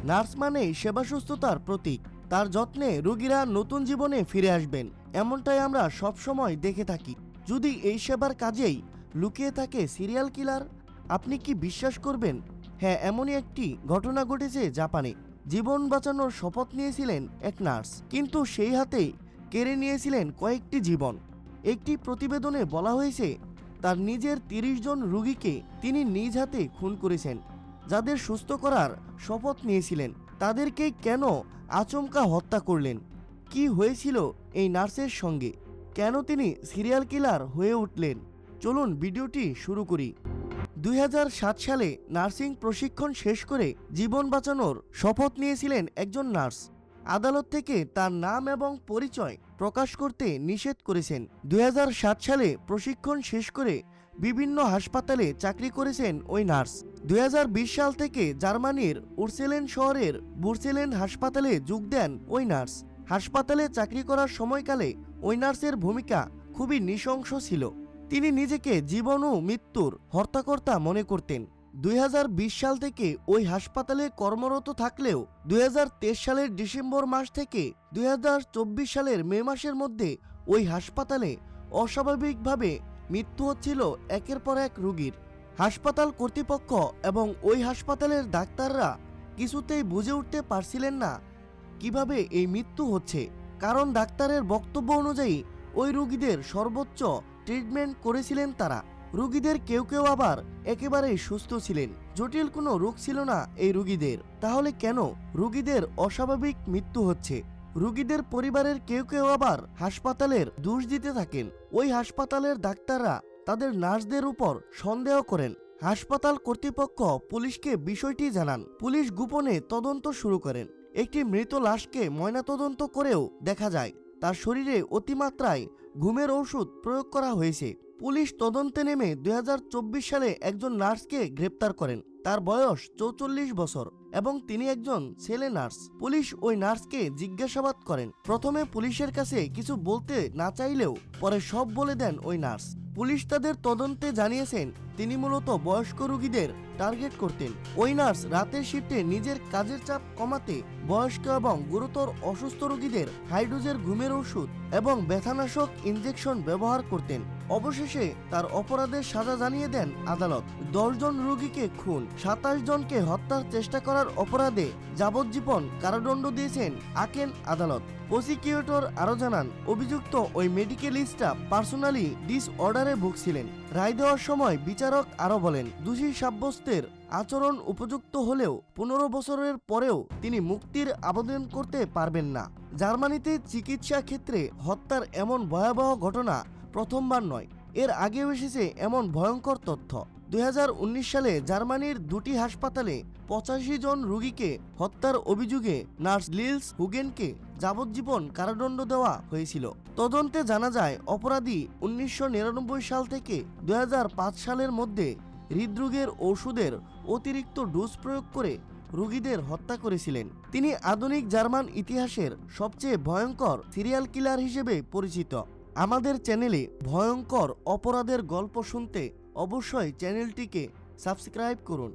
Nurse মানেই সেবা সুস্থতার প্রতীক। তার যত্নে রোগীরা নতুন জীবনে ফিরে আসবেন, এমনটাই আমরা সবসময় দেখে থাকি। যদি এই সেবার কাজেই লুকিয়ে থাকে সিরিয়াল কিলার, আপনি কি বিশ্বাস করবেন? হ্যাঁ, এমনই একটি ঘটনা ঘটেছে জাপানে। জীবন বাঁচানোর শপথ নিয়েছিলেন এক নার্স, কিন্তু সেই হাতেই কেড়ে নিয়েছিলেন কয়েকটি জীবন। একটি প্রতিবেদনে বলা হয়েছে তার নিজের 30 জন রোগীকে তিনি নিজ হাতে খুন করেছেন, যাদের সুস্থ করার শপথ নিয়েছিলেন। তাদেরকে কেন আচমকা হত্যা করলেন? কি হয়েছিল এই নার্সের সঙ্গে? কেন তিনি সিরিয়াল কিলার হয়ে উঠলেন? চলুন ভিডিওটি শুরু করি। 2007 সালে নার্সিং প্রশিক্ষণ শেষ করে জীবন বাঁচানোর শপথ নিয়েছিলেন একজন নার্স। আদালত থেকে তার নাম এবং পরিচয় প্রকাশ করতে নিষেধ করেছেন। 2007 সালে প্রশিক্ষণ শেষ করে বিভিন্ন হাসপাতালে চাকরি করেছেন ওই নার্স। 2020 সাল থেকে জার্মানির উরসেলেন শহরের বুরসেলেন হাসপাতালে যোগ দেন ওই নার্স। হাসপাতালে চাকরি করার সময়কালে ওই নার্সের ভূমিকা খুবই নৃশংস ছিল। তিনি নিজেকে জীবন ও মৃত্যুর হর্তাকর্তা মনে করতেন। 2020 সাল থেকে ওই হাসপাতালে কর্মরত থাকলেও 2023 সালের ডিসেম্বর মাস থেকে 2024 সালের মে মাসের মধ্যে ওই হাসপাতালে অস্বাভাবিকভাবে মৃত্যু হচ্ছিল একের পর এক রোগীর। হাসপাতাল কর্তৃপক্ষ এবং ওই হাসপাতালের ডাক্তাররা কিছুতেই বুঝে উঠতে পারছিলেন না কিভাবে এই মৃত্যু হচ্ছে, কারণ ডাক্তারের বক্তব্য অনুযায়ী ওই রোগীদের সর্বোচ্চ ট্রিটমেন্ট করেছিলেন তারা। রোগীদের কেউ কেউ আবার একেবারেই সুস্থ ছিলেন, জটিল কোনো রোগ ছিল না এই রোগীদের। তাহলে কেন রোগীদের অস্বাভাবিক মৃত্যু হচ্ছে? রোগীদের পরিবারের কেউ কেউ আবার হাসপাতালের দোষ দিতে থাকেন। ওই হাসপাতালের ডাক্তাররা তাদের নার্সদের উপর সন্দেহ করেন। হাসপাতাল কর্তৃপক্ষ পুলিশকে বিষয়টি জানান। পুলিশ গোপনে তদন্ত শুরু করেন। একটি মৃত লাশকে ময়নাতদন্ত করেও দেখা যায় তার শরীরে অতিমাত্রায় ঘুমের ঔষধ প্রয়োগ করা হয়েছে। পুলিশ তদন্তে নেমে 2024 সালে একজন নার্সকে গ্রেপ্তার করেন। তার বয়স 44 বছর এবং তিনি একজন ছেলে নার্স। পুলিশ ওই নার্সকে জিজ্ঞাসাবাদ করেন। প্রথমে পুলিশের কাছে কিছু বলতে না চাইলেও পরে সব বলে দেন ওই নার্স। পুলিশ তাদের তদন্তে জানিয়েছেন তিনি মূলত বয়স্ক রোগীদের টার্গেট করতেন। ওই নার্স রাতের শিফটে নিজের কাজের চাপ কমাতে বয়স্ক এবং গুরুতর অসুস্থ রোগীদের হাই ডোজের ঘুমের ওষুধ এবং ব্যথানাশক ইনজেকশন ব্যবহার করতেন। অবশেষে তার অপরাধের সাজা জানিয়ে দেন আদালত। 10 জন রোগীকে খুন, 27 জনকে হত্যার চেষ্টা করার অপরাধে যাবজ্জীবন কারাদণ্ড দিয়েছেন আকেন আদালত। প্রসিকিউটর আরও জানান, অভিযুক্ত ওই মেডিকেল স্টাফ পার্সোনালি ডিসঅর্ডারে ভুগছিলেন। রায় দেওয়ার সময় বিচারক আরও বলেন, দোষী সাব্যস্তের আচরণ উপযুক্ত হলেও 15 বছরের পরেও তিনি মুক্তির আবেদন করতে পারবেন না। জার্মানিতে চিকিৎসা ক্ষেত্রে হত্যার এমন ভয়াবহ ঘটনা প্রথমবার নয়, এর আগেও এসেছে এমন ভয়ঙ্কর তথ্য। 2019 সালে জার্মানির 2টি হাসপাতালে 85 জন রোগীকে হত্যার অভিযোগে নার্স লিলস হুগেনকে যাবজ্জীবন কারাদণ্ড দেওয়া হয়েছিল। তদন্তে জানা যায় অপরাধী 1999 সাল থেকে 2005 সালের মধ্যে হৃদরোগের ওষুধের অতিরিক্ত ডোজ প্রয়োগ করে রোগীদের হত্যা করেছিলেন। তিনি আধুনিক জার্মান ইতিহাসের সবচেয়ে ভয়ঙ্কর সিরিয়াল কিলার হিসেবে পরিচিত। আমাদের চ্যানেলে ভয়ঙ্কর অপরাধের গল্প শুনতে অবশ্যই চ্যানেলটিকে সাবস্ক্রাইব করুন।